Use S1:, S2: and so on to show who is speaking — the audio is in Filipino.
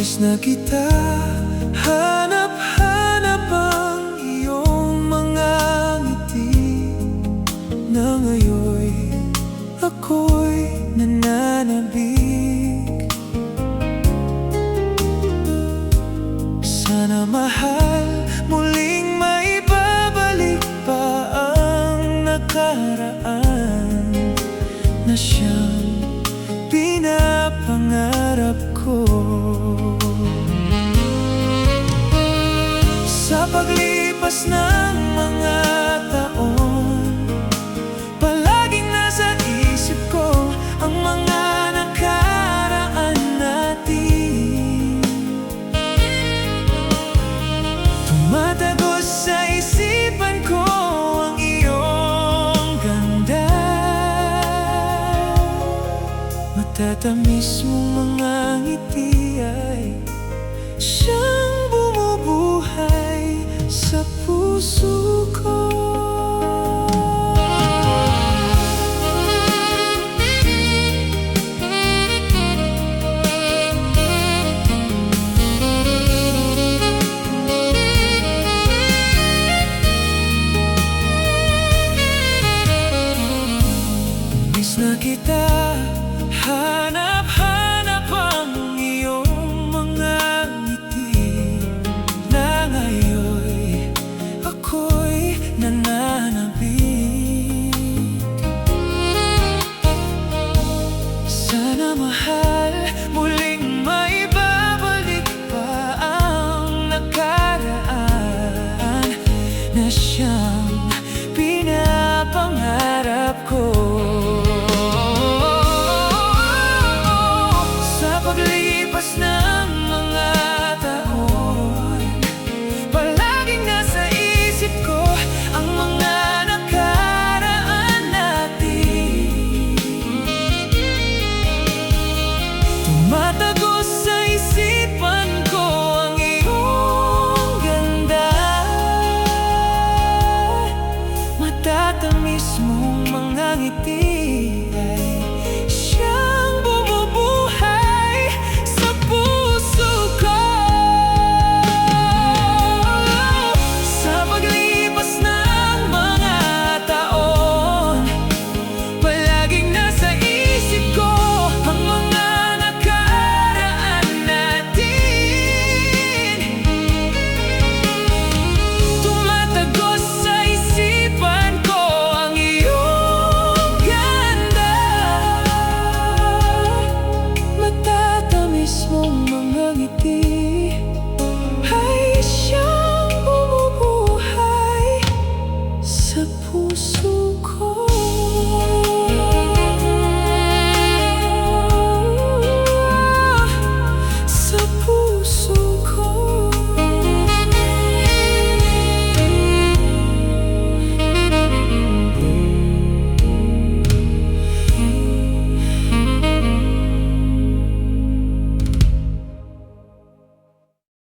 S1: Miss na kita, hanap-hanap ang iyong mga ngiti, na ngayon ako'y nananabik. Sana mahal, muling maibabalik pa ang nakaraan na siyang pinapangarap ko. Sa paglipas ng mga taon, palaging nasa isip ko ang mga nakaraan natin. Tumatagos sa isipan ko ang iyong ganda, matatamis mong mga ngiti ay siyang bumubuhay sa puso ko. Miss na kita, hanap-hanap ang iyong mga ngiti, na ngayon ako'y nananabik. Sana mahal, muling maibabalik pa ang nakaraan na siyang pinapangarap ko. Paglipas ng mga taon, palaging nasa isip ko ang mga nakaraan natin. Tumatagos sa isipan ko ang iyong ganda, matatamis mong mga ngiti